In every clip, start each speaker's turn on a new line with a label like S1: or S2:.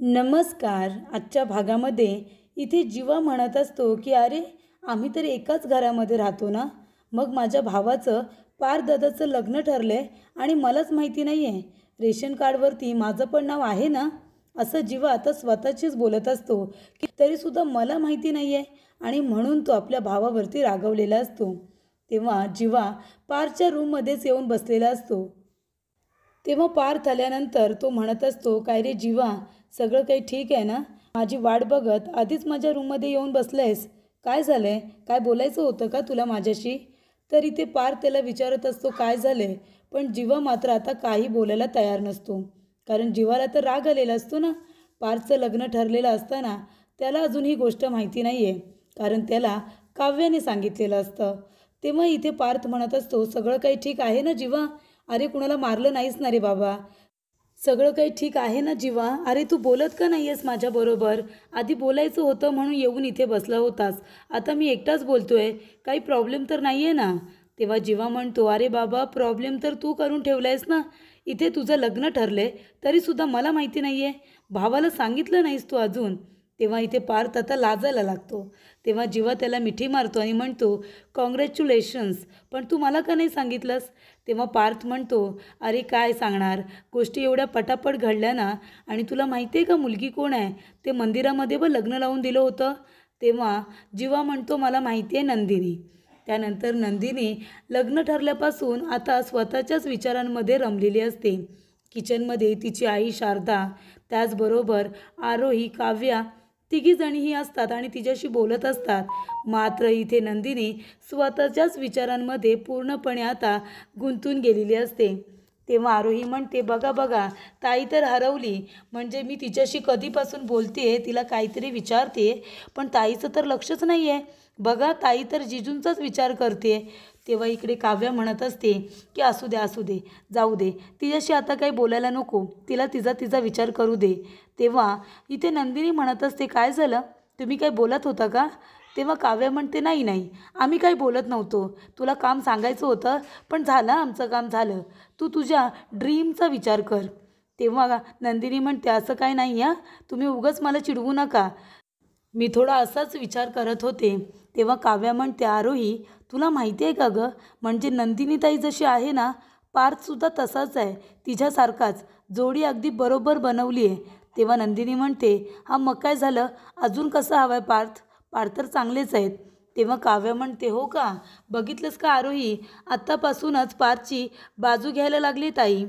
S1: नमस्कार. आजच्या भागामध्ये इथे जीवा म्हणत असतो की अरे, आम्ही तर एकाच घरामध्ये राहतो ना. मग माझ्या भावाचं पारदादाचं लग्न ठरलंय आणि मलाच माहिती नाही आहे. रेशन कार्डवरती माझं पण नाव आहे ना. असं जीवा आता स्वतःचीच बोलत असतो की तरीसुद्धा मला माहिती नाही आहे आणि म्हणून तो आपल्या भावावरती रागवलेला असतो. तेव्हा जीवा पारच्या रूममध्येच येऊन बसलेला असतो. तेव्हा पार्थ आल्यानंतर तो म्हणत असतो, काय रे जीवा, सगळं काही ठीक आहे ना? माझी वाट बघत आधीच माझ्या रूममध्ये येऊन बसलायस. काय झालंय? काय बोलायचं होतं का तुला माझ्याशी? तर इथे पार्थ त्याला विचारत असतो काय झालंय, पण जीवा मात्र आता काही बोलायला तयार नसतो. कारण जीवाला तर राग आलेला असतो ना. पार्थचं लग्न ठरलेलं असताना त्याला अजून ही गोष्ट माहिती नाही आहे, कारण त्याला काव्याने सांगितलेलं असतं. तेव्हा इथे पार्थ म्हणत असतो, सगळं काही ठीक आहे ना जीवा? अरे, कुणाला मारलं नाहीस ना रे बाबा? सगळं काही ठीक आहे ना जीवा? अरे, तू बोलत का नाही आहेस माझ्याबरोबर? आधी बोलायचं होतं म्हणून येऊन इथे बसला होतास. आता मी एकटाच बोलतोय. काही प्रॉब्लेम तर नाही आहे ना? तेव्हा जीवा म्हणतो, अरे बाबा, प्रॉब्लेम तर तू करून ठेवला आहेस ना. इथे तुझं लग्न ठरले तरीसुद्धा मला माहिती नाही आहे. भावाला सांगितलं नाहीस तू अजून. तेव्हा इथे पार्थ आता लाजायला लागतो. तेव्हा जीवा त्याला मिठी मारतो आणि म्हणतो, कॉंग्रॅच्युलेशन्स, पण तू मला का नाही सांगितलंस? तेव्हा पार्थ म्हणतो, अरे काय सांगणार, गोष्टी एवढ्या पटापट घडल्या ना. आणि तुला माहिती आहे का मुलगी कोण आहे? ते मंदिरामध्ये व लग्न लावून दिलं होतं. तेव्हा जीवा म्हणतो, मला माहिती आहे, नंदिनी. त्यानंतर नंदिनी लग्न ठरल्यापासून आता स्वतःच्याच विचारांमध्ये रमलेली असते. किचनमध्ये तिची आई शारदा, त्याचबरोबर आरोही, काव्या, तिघीजणीही असतात आणि तिच्याशी बोलत असतात. मात्र इथे नंदिनी स्वतःच्याच विचारांमध्ये पूर्णपणे आता गुंतून गेलेली असते. तेव्हा आरोही म्हणते, बघा बघा, ताई तर हरवली. म्हणजे मी तिच्याशी कधीपासून बोलते, तिला काहीतरी विचारते, पण ताईचं तर लक्षच नाही आहे. बघा, ताई तर जिजूंचाच विचार करते. तेव्हा इकडे काव्या म्हणत असते की असू दे असू दे, जाऊ दे, तिच्याशी आता काही बोलायला नको, तिला तिचा तिचा विचार करू दे. तेव्हा इथे नंदिनी म्हणत असते, काय झालं, तुम्ही काय बोलत होता का? तेव्हा काव्या म्हणते, नाही नाही, आम्ही काही बोलत नव्हतो. तुला काम सांगायचं होतं, पण झालं, आमचं काम झालं. तू तुझ्या ड्रीमचा विचार कर. तेव्हा नंदिनी म्हणते, असं काय नाही हां, तुम्ही उगाच मला चिडवू नका. मी थोडा असाच विचार करत होते. तेव्हा काव्या म्हणते, आरोही, तुला माहिती आहे का गं, म्हणजे नंदिनीताई जशी आहे ना, पार्थसुद्धा तसाच आहे, तिच्यासारखाच. जोडी अगदी बरोबर बनवली आहे. तेव्हा नंदिनी म्हणते, हा मग काय झालं, अजून कसं हवं आहे पार्थ? पार्थ तर चांगलेच आहेत. तेव्हा काव्या म्हणते, हो का? बघितलंस का आरोही, आत्तापासूनच पार्थची बाजू घ्यायला लागली ताई.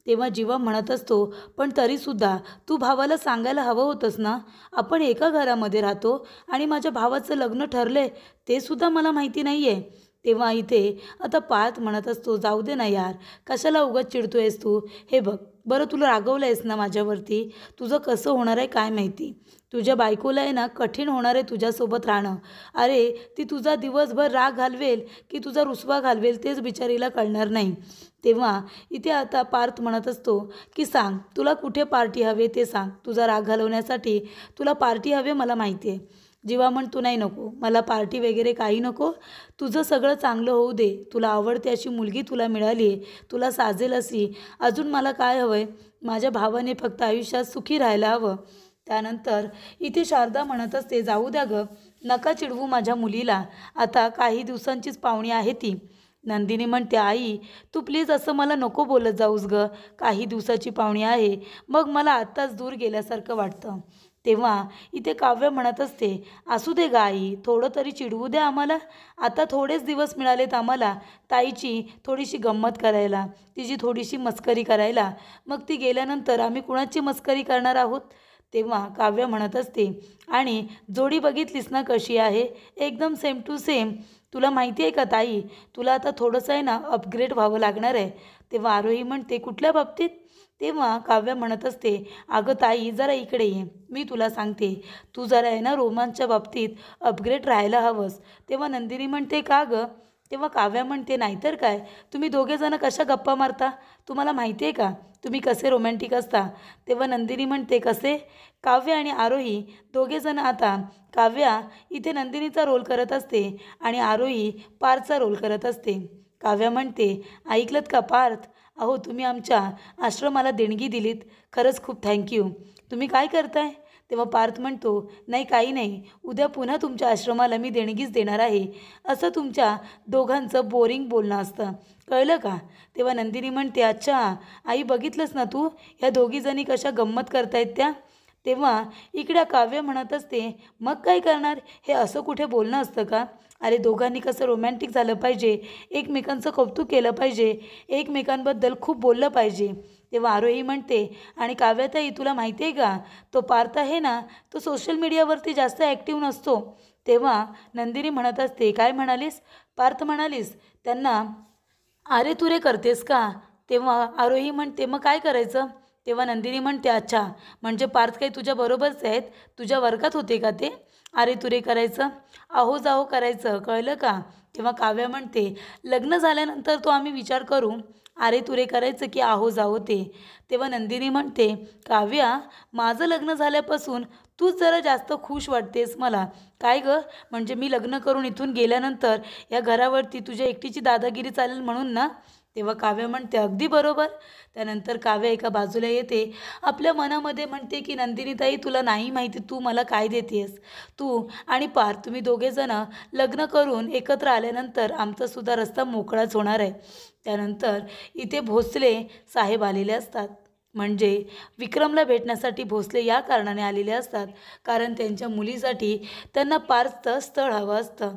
S1: तेव्हा जीवा म्हणत असतो, पण तरीसुद्धा तू भावाला सांगायला हवं होतंस ना. आपण एका घरामध्ये राहतो आणि माझ्या भावाचं लग्न ठरले ते सुद्धा मला माहिती नाही आहे. तेव्हा इथे आता पार्थ म्हणत असतो, जाऊ दे ना यार, कशाला उगाच चिडतोयस तू? हे बघ, बरं तुला रागवलं आहेस ना माझ्यावरती, तुझं कसं होणार आहे काय माहिती. तुझ्या बायकोला आहे ना, कठीण होणार आहे तुझ्यासोबत राहणं. अरे, ती तुझा दिवसभर राग घालवेल की तुझा रुसवा घालवेल तेच बिचारीला कळणार नाही. तेव्हा इथे आता पार्थ म्हणत असतो की सांग, तुला कुठे पार्टी हवे ते सांग. तुझा राग घालवण्यासाठी तुला पार्टी हवे मला माहिती आहे. जीवा म्हणतो, नाही नको, मला पार्टी वगैरे काही नको. तुझं सगळं चांगलं होऊ दे. तुला आवडते अशी मुलगी तुला मिळाली आहे, तुला साजेल अशी. अजून मला काय हवं आहे? माझ्या भावाने फक्त आयुष्यात सुखी राहायला हवं. त्यानंतर इथे शारदा म्हणत असते, जाऊ द्या गं, नका चिडवू माझ्या मुलीला. आता काही दिवसांचीच पाहुणी आहे ती. नंदिनी म्हणते, आई तू प्लीज असं मला नको बोलत जाऊस गं. काही दिवसाची पाहुणी आहे, मग मला आत्ताच दूर गेल्यासारखं वाटतं. तेव्हा इथे काव्य म्हणत असते, असू दे गा आई, थोडं तरी चिडवू द्या आम्हाला. आता थोडेच दिवस मिळालेत आम्हाला ताईची थोडीशी गंमत करायला, तिची थोडीशी मस्करी करायला. मग ती गेल्यानंतर आम्ही कुणाची मस्करी करणार आहोत? तेव्हा काव्य म्हणत असते, आणि जोडी बघितलीस ना कशी आहे, एकदम सेम टू सेम. तुला माहिती आहे का ताई, तुला आता थोडंसं आहे ना अपग्रेड व्हावं लागणार आहे. तेव्हा आरोही म्हणते, कुठल्या बाबतीत? तेव्हा काव्य म्हणत असते, अगं ताई, जरा इकडे ये, मी तुला सांगते. तू जरा आहे ना रोमांसच्या बाबतीत अपग्रेड राहायला हवंस. तेव्हा नंदिनी म्हणते, का गं? तेव्हा काव्या म्हणते, नाहीतर काय, तुम्ही दोघेजणं कशा गप्पा मारता? तुम्हाला माहिती आहे का तुम्ही कसे रोमॅन्टिक असता? तेव्हा नंदिनी म्हणते, कसे? काव्य आणि आरोही दोघेजणं आता, काव्या इथे नंदिनीचा रोल करत असते आणि आरोही पार्थचा रोल करत असते. काव्या म्हणते, ऐकलत का पार्थ, अहो तुम्ही आमच्या आश्रमाला देणगी दिलीत, खरंच खूप थँक्यू. तुम्ही काय करताय? तेव्हा पार्थ म्हणतो, नाही काही नाही, उद्या पुन्हा तुमच्या आश्रमाला मी देणगीच देणार आहे. असं तुमच्या दोघांचं बोरिंग बोलणं असतं, कळलं का? तेव्हा नंदिनी म्हणते, अच्छा आई बघितलंस ना तू, ह्या दोघीजणी कशा गंमत करतायत त्या. तेव्हा इकडे काव्य म्हणत असते, मग काय करणार, हे असं कुठे बोलणं असतं का? अरे दोघांनी कसं रोमॅन्टिक झालं पाहिजे, एकमेकांचं कौतुक केलं पाहिजे, एकमेकांबद्दल खूप बोललं पाहिजे. तेव्हा आरोही म्हणते, आणि काव्याताई तुला माहिती आहे का, तो पार्थ आहे ना, तो सोशल मीडियावरती जास्त ॲक्टिव्ह नसतो. तेव्हा नंदिनी म्हणत असते, काय म्हणालीस? पार्थ म्हणालीस? त्यांना अरे तुरे करतेस का? तेव्हा आरोही म्हणते, मग काय करायचं? तेव्हा नंदिनी म्हणते, अच्छा म्हणजे पार्थ काही तुझ्या बरोबरच आहेत, तुझ्या वर्गात होते का ते? अरे तुरे करायचं, अहो जाहो करायचं, कळलं का? तेव्हा काव्या म्हणते, लग्न झाल्यानंतर तो आम्ही विचार करू, अरे तुरे करायचं की आहो जाहो ते. तेव्हा नंदिनी म्हणते, काव्या माझं लग्न झाल्यापासून तूच जरा जास्त खुश वाटतेस मला. काय गं, म्हणजे मी लग्न करून इथून गेल्यानंतर या घरावरती तुझ्या एकटीची दादागिरी चालेल म्हणून ना? तेव्हा काव्य म्हणते, अगदी बरोबर. त्यानंतर काव्य एका बाजूला येते, आपल्या मनामध्ये म्हणते की नंदिनीताई तुला नाही माहिती तू मला काय देतेस. तू आणि पार्थ तुम्ही दोघेजणं लग्न करून एकत्र आल्यानंतर आमचासुद्धा रस्ता मोकळाच होणार आहे. त्यानंतर इथे भोसले साहेब आलेले असतात. म्हणजे विक्रमला भेटण्यासाठी भोसले या कारणाने आलेले असतात, कारण त्यांच्या मुलीसाठी त्यांना पार्थ स्थळ हवं असतं.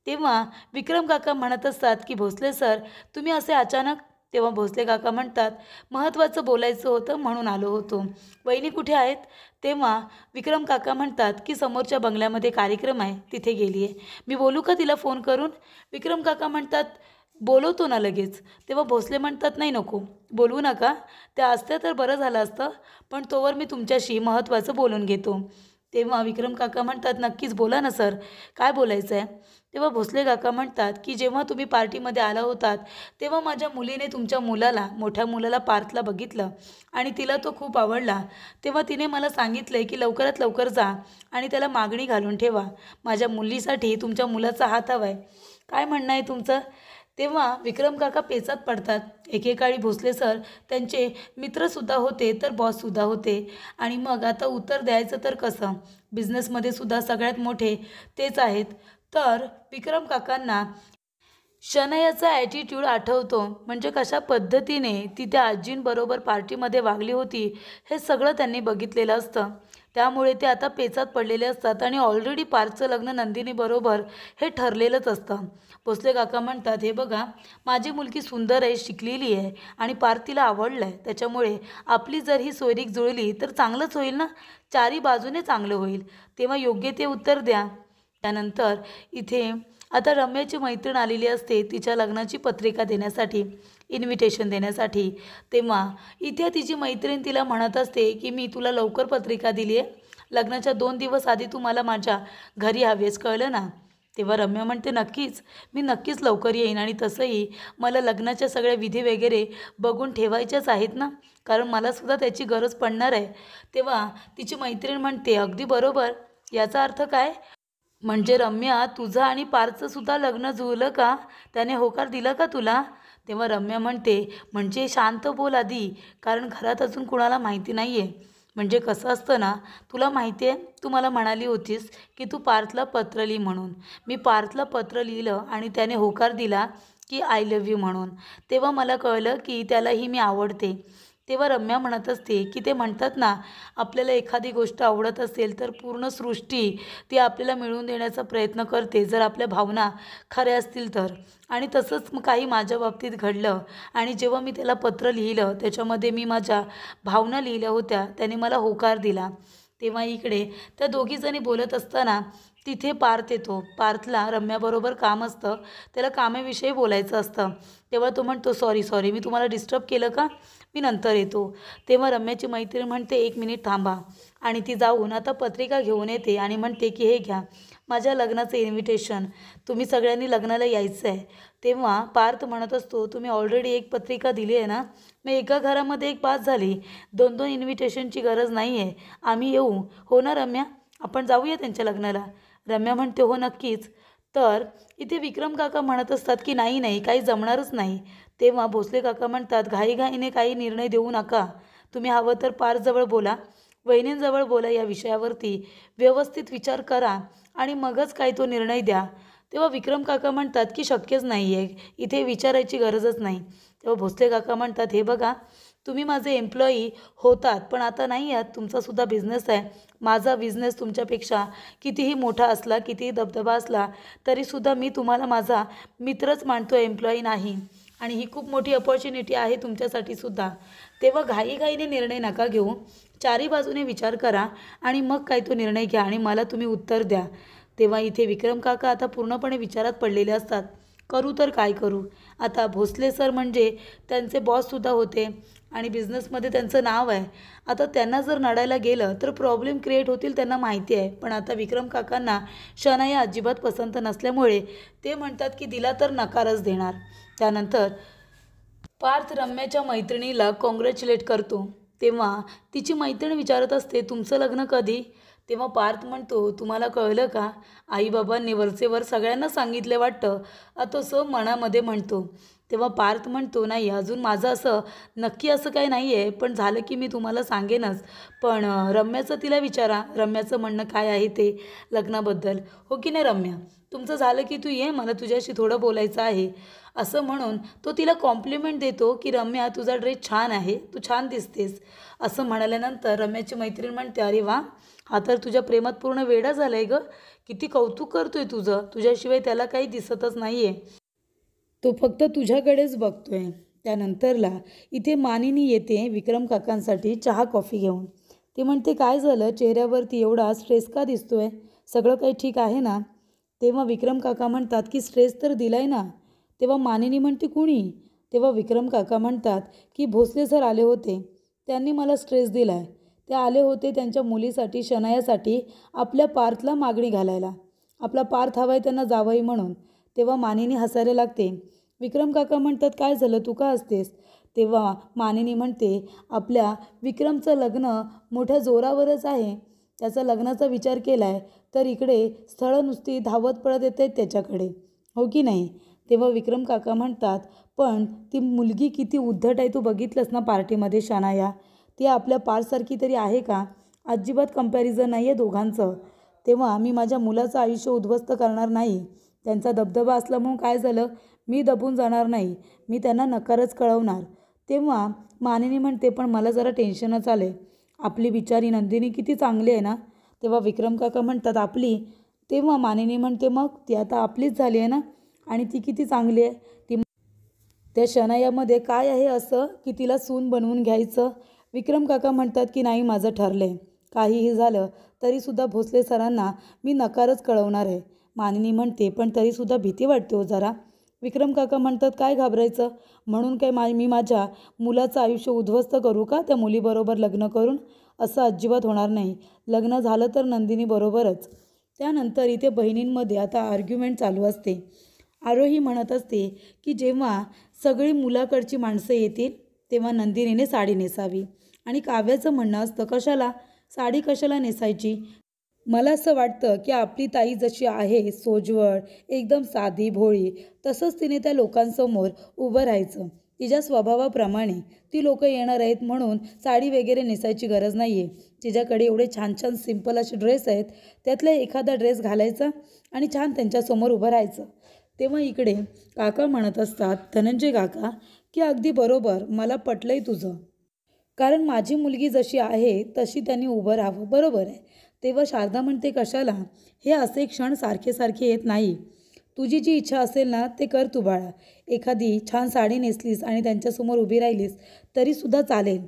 S1: तेव्हा विक्रम काका म्हणत असतात की भोसले सर तुम्ही असे अचानक. तेव्हा भोसले काका म्हणतात, महत्त्वाचं बोलायचं होतं म्हणून आलो होतो. वहिनी कुठे आहेत? तेव्हा विक्रम काका म्हणतात की समोरच्या बंगल्यामध्ये कार्यक्रम आहे, तिथे गेली आहे. मी बोलू का तिला फोन करून? विक्रम काका म्हणतात, बोलवतो ना लगेच. तेव्हा भोसले म्हणतात, नाही नको बोलवू नका, त्या असत्या तर बरं झालं असतं, पण तोवर मी तुमच्याशी महत्त्वाचं बोलून घेतो. तेव्हा विक्रम काका म्हणतात, नक्कीच बोला ना सर, काय बोलायचं आहे? तेव्हा भोसले काका म्हणतात की जेव्हा तुम्ही पार्टीमध्ये आला होतात तेव्हा माझ्या मुलीने तुमच्या मुलाला, मोठ्या मुलाला पार्थला बघितलं आणि तिला तो खूप आवडला. तेव्हा तिने मला सांगितलं की लवकरात लवकर जा आणि त्याला मागणी घालून ठेवा. माझ्या मुलीसाठी तुमच्या मुलाचा हात हवा आहे. काय म्हणणं आहे तुमचं? तेव्हा विक्रम काका पेचात पडतात. एकेकाळी भोसले सर त्यांचे मित्रसुद्धा होते तर बॉससुद्धा होते, आणि मग आता उत्तर द्यायचं तर कसं? बिझनेसमध्ये सुद्धा सगळ्यात मोठे तेच आहेत. तर विक्रम काकांना शनयाचा ॲटिट्यूड आठवतो, म्हणजे कशा पद्धतीने ती त्या आजींबरोबर पार्टीमध्ये वागली होती हे सगळं त्यांनी बघितलेलं असतं. त्यामुळे ते आता पेचात पडलेले असतात आणि ऑलरेडी पार्थचं लग्न नंदिनीबरोबर हे ठरलेलंच असतं. भोसले काका म्हणतात, हे बघा माझी मुलगी सुंदर आहे, शिकलेली आहे आणि पार्थ तिला आवडलं आहे, त्याच्यामुळे आपली जर ही सोयरीक जुळली तर चांगलंच होईल ना, चारी बाजूने चांगलं होईल. तेव्हा योग्य ते उत्तर द्या. त्यानंतर इथे आता रम्याची मैत्रीण आलेली असते तिच्या लग्नाची पत्रिका देण्यासाठी, इन्व्हिटेशन देण्यासाठी. तेव्हा इथे तिची मैत्रीण तिला म्हणत असते की मी तुला लवकर पत्रिका दिली आहे, लग्नाच्या 2 दिवस आधी तू मला माझ्या घरी हवेस, कळलं ना? तेव्हा रम्या म्हणते, नक्कीच मी नक्कीच लवकर येईन, आणि तसंही मला लग्नाच्या सगळ्या विधी वगैरे बघून ठेवायच्याच आहेत ना, कारण मलासुद्धा त्याची गरज पडणार आहे. तेव्हा तिची मैत्रीण म्हणते, अगदी बरोबर. याचा अर्थ काय? म्हणजे रम्या तुझं आणि पार्थचं सुद्धा लग्न जुळलं का? त्याने होकार दिला का तुला? तेव्हा रम्या म्हणते, म्हणजे शांत बोल आधी, कारण घरात अजून कुणाला माहिती नाही आहे. म्हणजे कसं असतं ना, तुला माहिती आहे, तू मला म्हणाली होतीस की तू पार्थला पत्र लिही म्हणून. मी पार्थला पत्र लिहिलं आणि त्याने होकार दिला की आय लव्ह यू म्हणून. तेव्हा मला कळलं की त्यालाही मी आवडते. तेव्हा रम्या म्हणत असते की ते म्हणतात ना, आपल्याला एखादी गोष्ट आवडत असेल तर पूर्ण सृष्टी ती आपल्याला मिळवून देण्याचा प्रयत्न करते, जर आपल्या भावना खऱ्या असतील तर. आणि तसंच काही माझ्या बाबतीत घडलं, आणि जेव्हा मी त्याला पत्र लिहिलं त्याच्यामध्ये मी माझ्या भावना लिहिल्या होत्या, त्याने मला होकार दिला. तेव्हा इकडे त्या दोघीजणी बोलत असताना तिथे पार्थ येतो. पार्थला रम्याबरोबर काम असतं, त्याला कामाविषयी बोलायचं असतं. तेव्हा तो म्हणतो, सॉरी सॉरी मी तुम्हाला डिस्टर्ब केलं का? मी नंतर येतो. तेव्हा रम्याची मैत्रीण म्हणते, 1 मिनिट थांबा, आणि ती जाऊन आता पत्रिका घेऊन येते आणि म्हणते की हे घ्या माझ्या लग्नाचं इन्व्हिटेशन, तुम्ही सगळ्यांनी लग्नाला यायचं आहे. तेव्हा पार्थ म्हणत असतो, तुम्ही ऑलरेडी एक पत्रिका दिली आहे ना, मग एका घरामध्ये एक पास झाली, 2-2 इन्व्हिटेशनची गरज नाही आहे. आम्ही येऊ? हो ना रम्या, आपण जाऊया त्यांच्या लग्नाला? रम्या म्हणते, हो नक्कीच. तर इथे विक्रम काका म्हणत असतात की नाही नाही काही जमणारच नाही. तेव्हा भोसले काका म्हणतात घाईघाईने काही निर्णय देऊ नका. तुम्ही हवं तर पारजवळ बोला, वहिनींजवळ बोला, या विषयावरती व्यवस्थित विचार करा आणि मगच काय तो निर्णय द्या. तेव्हा विक्रम काका म्हणतात की शक्यच नाही आहे, इथे विचारायची गरजच नाही. तेव्हा भोसले काका म्हणतात हे बघा, तुम्ही माझे एम्प्लॉई होतात पण आता नाही आहात. तुमचासुद्धा बिझनेस आहे. माझा बिझनेस तुमच्यापेक्षा कितीही मोठा असला, कितीही दबदबा असला तरीसुद्धा मी तुम्हाला माझा मित्रच मानतो, एम्प्लॉई नाही. आणि ही खूप मोठी अपॉर्च्युनिटी आहे तुमच्यासाठी सुद्धा. तेव्हा घाईघाईने निर्णय नका घेऊ, चारी बाजूने विचार करा आणि मग काय तो निर्णय घ्या आणि मला तुम्ही उत्तर द्या. तेव्हा इथे विक्रम काका आता पूर्णपणे विचारात पडलेले असतात. करू तर काय करू. आता भोसले सर म्हणजे त्यांचे बॉससुद्धा होते आणि बिझनेसमध्ये त्यांचं नाव आहे. आता त्यांना जर नडायला गेलं तर प्रॉब्लेम क्रिएट होतील, त्यांना माहिती आहे. पण आता विक्रम काकांना शनाया अजिबात पसंत नसल्यामुळे ते म्हणतात की दिला तर नकारच देणार. त्यानंतर पार्थ रम्याच्या मैत्रिणीला कॉंग्रॅच्युलेट करतो. तेव्हा तिची मैत्रीण विचारत असते तुमचं लग्न कधी. तेव्हा पार्थ म्हणतो तुम्हाला कळलं का, आईबाबांनी वरचेवर सगळ्यांना सांगितले वाटतं, तसं मनामध्ये म्हणतो. तेव्हा पार्थ म्हणतो नाही अजून माझं असं नक्की असं काही नाही आहे, पण झालं की मी तुम्हाला सांगेनच. पण रम्याचं तिला विचारा, रम्याचं म्हणणं काय आहे ते लग्नाबद्दल, हो की नाही रम्या. तुमचं झालं की तू ये, मला तुझ्याशी थोडं बोलायचं आहे. असं म्हणून तो तिला कॉम्प्लिमेंट देतो की रम्या तुझा ड्रेस छान आहे, तू छान दिसतेस. असं म्हणाल्यानंतर रम्याची मैत्रीण म्हणते अरे वा, हा तर तुझ्या प्रेमात पूर्ण वेडा झाला आहे गं, किती कौतुक करतोय तुझं, तुझ्याशिवाय त्याला काही दिसतच नाही आहे, तो फक्त तुझ्याकडेच बघतोय. त्यानंतरला इथे मानिनी येते विक्रम काकांसाठी चहा कॉफी घेऊन. ती म्हणते काय झालं, चेहऱ्यावरती एवढा स्ट्रेस का दिसतोय, सगळं काही ठीक आहे ना. तेव्हा विक्रम काका म्हणतात की स्ट्रेस तर दिलाय ना. तेव्हा मानिनी म्हणते कुणी. तेव्हा विक्रम काका म्हणतात की भोसले सर आले होते, त्यांनी मला स्ट्रेस दिलाय. ते आले होते त्यांच्या मुलीसाठी शनायासाठी आपल्या पार्थला मागणी घालायला. आपला पार्थ हवाय त्यांना जावई म्हणून. तेव्हा मानिनी हसायला लागते. विक्रम काका म्हणतात काय झालं, तू का हसतेस. तेव्हा मानिनी म्हणते आपल्या विक्रमचं लग्न मोठ्या जोरावरच आहे, त्याचा लग्नाचा विचार केला आहे तर इकडे स्थळं नुसती धावत पडत येत आहेत त्याच्याकडे, हो की नाही. तेव्हा विक्रम काका म्हणतात पण ती मुलगी किती उद्धट आहे, तू बघितलंस ना पार्टीमध्ये शनाया, ती आपल्या पारसारखी तरी आहे का. अजिबात कंपॅरिझन नाही आहे दोघांचं. तेव्हा मी माझ्या मुलाचं आयुष्य उद्ध्वस्त करणार नाही. त्यांचा दबदबा असला म्हणून काय झालं, मी दबून जाणार नाही, मी त्यांना नकारच कळवणार. तेव्हा मानिनी म्हणते पण मला जरा टेन्शनच आले, आपली बिचारी नंदिनी किती चांगली आहे ना. तेव्हा विक्रम काका म्हणतात आपली. तेव्हा मानिनी म्हणते मग ती आता आपलीच झाली आहे ना, आणि ती किती चांगली आहे. ती त्या शनायामध्ये काय आहे असं की तिला सून बनवून घ्यायचं. विक्रम काका म्हणतात की नाही माझं ठरलं आहे, काहीही झालं तरीसुद्धा भोसले सरांना मी नकारच कळवणार आहे. मानिनी म्हणते पण तरीसुद्धा भीती वाटते हो जरा. विक्रम काका म्हणतात काय घाबरायचं, म्हणून काय मी माझ्या मुलाचं आयुष्य उद्ध्वस्त करू का त्या मुलीबरोबर लग्न करून. असं अजिबात होणार नाही, लग्न झालं तर नंदिनी बरोबरच. त्यानंतर इथे बहिणींमध्ये आता आर्ग्युमेंट चालू असते. आरोही म्हणत असते की जेव्हा सगळी मुलाकडची माणसं येतील तेव्हा नंदिनीने साडी नेसावी, आणि काव्याचं म्हणणं असतं कशाला साडी कशाला नेसायची. मला असं वाटतं की आपली ताई जशी आहे सोज्वळ, एकदम साधी भोळी, तसंच तिने त्या लोकांसमोर उभं राहायचं तिच्या स्वभावाप्रमाणे. ती लोक येणार आहेत म्हणून साडी वगैरे नेसायची गरज नाही आहे. तिच्याकडे एवढे छान छान सिंपल असे ड्रेस आहेत, त्यातला एखादा ड्रेस घालायचा आणि छान त्यांच्यासमोर उभं राहायचं. तेव्हा इकडे काका म्हणत असतात धनंजय काका की अगदी बरोबर, मला पटलंय तुझं, कारण माझी मुलगी जशी आहे तशी त्यांनी उभं राहावं, बरोबर आहे. तेव्हा शारदा म्हणते कशाला, हे असे क्षण सारखे सारखे येत नाही. तुझी जी इच्छा असेल ना ते कर तू बाळा. एखादी छान साडी नेसलीस आणि त्यांच्यासमोर उभी राहिलीस तरीसुद्धा चालेल.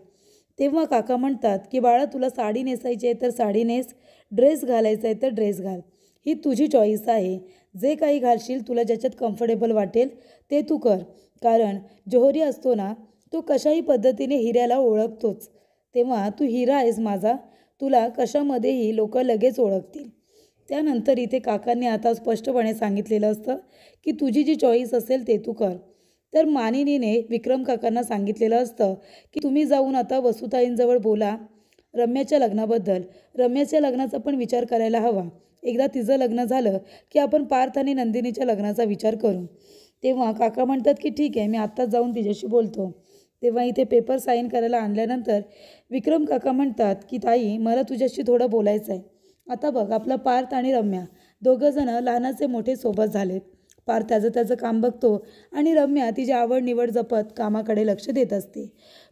S1: तेव्हा काका म्हणतात की बाळा तुला साडी नेसायची आहे तर साडी नेस, ड्रेस घालायचा आहे तर ड्रेस घाल, ही तुझी चॉईस आहे. जे काही घालशील तुला ज्याच्यात कम्फर्टेबल वाटेल ते तू कर. कारण जोहरी असतो ना तो कशाही पद्धतीने हिऱ्याला ओळखतोच. तेव्हा तू हिरा आहेस माझा, तुला कशामध्येही लोक लगेच ओळखतील. त्यानंतर इथे काकांनी आता स्पष्टपणे सांगितलेलं असतं की तुझी जी चॉईस असेल ते तू कर. तर मानिनीने विक्रम काकांना सांगितलेलं असतं की तुम्ही जाऊन आता वसुताईंजवळ बोला रम्याच्या लग्नाबद्दल. रम्याच्या लग्नाचा पण विचार करायला हवा. एकदा तिचं लग्न झालं की आपण पार्थ आणि नंदिनीच्या लग्नाचा विचार करू. तेव्हा काका म्हणतात की ठीक आहे, मी आत्ताच जाऊन तिच्याशी बोलतो. तेव्हा इथे पेपर साईन करायला आणल्यानंतर विक्रम काका म्हणतात की ताई, मला तुझ्याशी थोडं बोलायचं आहे. आता बघ, आपला पार्थ आणि रम्या दोघंजणं लहानाचे मोठे सोबत झालेत. पार्थ त्याचं काम बघतो आणि रम्या तिची आवड निवड जपत कामाकडे लक्ष देत असते.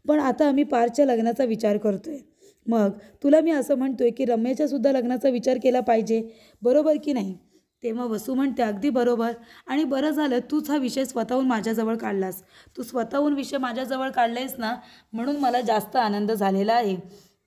S1: पण आता आम्ही पार्थच्या लग्नाचा विचार करतोय. मग तुला मी असं म्हणतोय की रम्याच्या सुद्धा लग्नाचा विचार केला पाहिजे, बरोबर की नाही? तेव्हा वसू म्हणते अगदी बरोबर, आणि बरं झालं तूच हा विषय स्वतःहून माझ्याजवळ काढलास. तू स्वतःहून विषय माझ्याजवळ काढलायस ना, म्हणून मला जास्त आनंद झालेला आहे.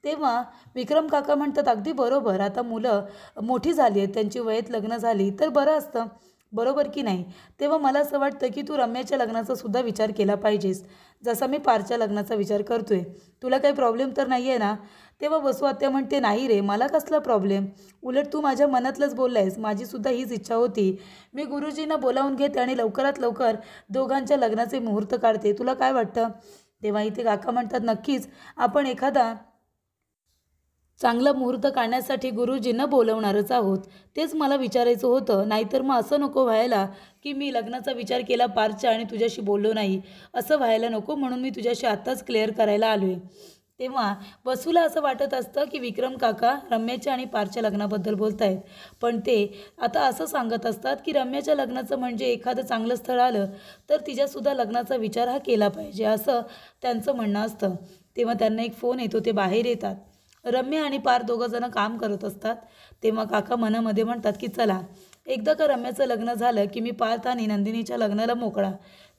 S1: तेव्हा विक्रम काका म्हणतात अगदी बरोबर, आता मुलं मोठी झाली आहेत, त्यांची वयात लग्न झाली तर बरं असतं, बरोबर की नाही? तेव्हा मला असं वाटतं की तू रम्याच्या लग्नाचा सुद्धा विचार केला पाहिजेस, जसा मी पारच्या लग्नाचा विचार करतोय. तुला काही प्रॉब्लेम तर नाही आहे ना? तेव्हा वसू आत्या म्हणते नाही रे, मला कसला प्रॉब्लेम, उलट तू माझ्या मनातलंच बोललायस, माझीसुद्धा हीच इच्छा होती. मी गुरुजींना बोलावून घेते आणि लवकरात लवकर दोघांच्या लग्नाचे मुहूर्त काढते, तुला काय वाटतं? तेव्हा इथे काका म्हणतात नक्कीच, आपण एखादा चांगला मुहूर्त काढण्यासाठी गुरुजींना बोलवणारच आहोत. तेच मला विचारायचं होतं, नाहीतर मग असं नको व्हायला की मी लग्नाचा विचार केला पारच्या आणि तुझ्याशी बोललो नाही, असं व्हायला नको, म्हणून मी तुझ्याशी आत्ताच क्लिअर करायला आलो आहे. तेव्हा वसूला असं वाटत असतं की विक्रम काका रम्याच्या आणि पारच्या लग्नाबद्दल बोलत आहेत, पण ते आता असं सांगत असतात की रम्याच्या लग्नाचं म्हणजे एखादं चांगलं स्थळ आलं तर तिच्यासुद्धा लग्नाचा विचार हा केला पाहिजे, असं त्यांचं म्हणणं असतं. तेव्हा त्यांना एक फोन येतो, ते बाहेर येतात. रम्या आणि पार दोघंजणं काम करत असतात. तेव्हा काका मनामध्ये म्हणतात की चला, एकदा का रम्याचं लग्न झालं की मी पार्थ आणि नंदिनीच्या लग्नाला मोकळा.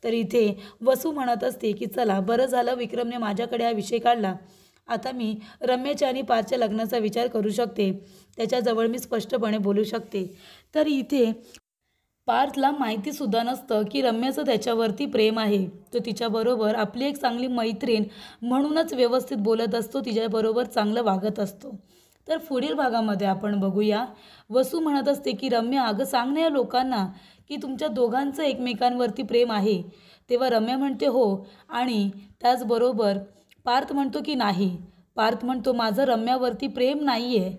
S1: तर इथे वसू म्हणत असते की चला, बरं झालं विक्रमने माझ्याकडे हा विषय काढला, आता मी रम्याच्या आणि पारच्या लग्नाचा विचार करू शकते, त्याच्याजवळ मी स्पष्टपणे बोलू शकते. तर इथे पार्थला माहितीसुद्धा नसतं की रम्याचं त्याच्यावरती प्रेम आहे. तो तिच्याबरोबर आपली एक चांगली मैत्रीण म्हणूनच व्यवस्थित बोलत असतो, तिच्याबरोबर चांगलं वागत असतो. तर पुढील भागामध्ये आपण बघूया, वसू म्हणत असते की रम्या, अगं सांग ना या लोकांना की तुमच्या दोघांचं एकमेकांवरती प्रेम आहे. तेव्हा रम्या म्हणते हो, आणि त्याचबरोबर पार्थ म्हणतो की नाही. पार्थ म्हणतो माझं रम्यावरती प्रेम नाही आहे.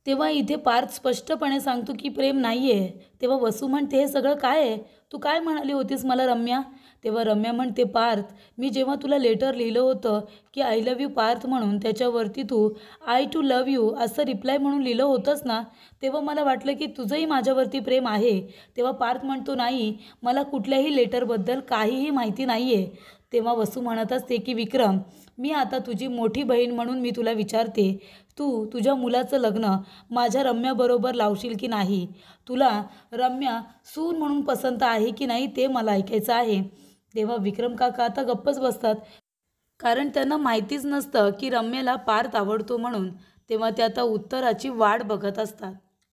S1: तेव्हा इथे पार्थ स्पष्टपणे सांगतो की प्रेम नाही आहे. तेव्हा वसू म्हणते हे सगळं काय आहे, तू काय म्हणाली होतीस मला रम्या? तेव्हा रम्या म्हणते पार्थ, मी जेव्हा तुला लेटर लिहिलं होतं की आय लव्ह यू पार्थ म्हणून, त्याच्यावरती तू आय टू लव्ह यू असं रिप्लाय म्हणून लिहिलं होतंस ना, तेव्हा मला वाटलं की तुझंही माझ्यावरती प्रेम आहे. तेव्हा पार्थ म्हणतो नाही, मला कुठल्याही लेटरबद्दल काहीही माहिती नाही आहे. तेव्हा वसू म्हणत असते की विक्रम, मी आता तुझी मोठी बहीण म्हणून मी तुला विचारते, तू तुझ्या मुलाचं लग्न माझ्या रम्याबरोबर लावशील की नाही? तुला रम्या सून म्हणून पसंत आहे की नाही ते मला ऐकायचं आहे. तेव्हा विक्रम काका आता गप्पच बसतात, कारण त्यांना माहितीच नसतं की रम्याला पार्थ आवडतो म्हणून. तेव्हा ते आता उत्तराची वाट बघत असतात.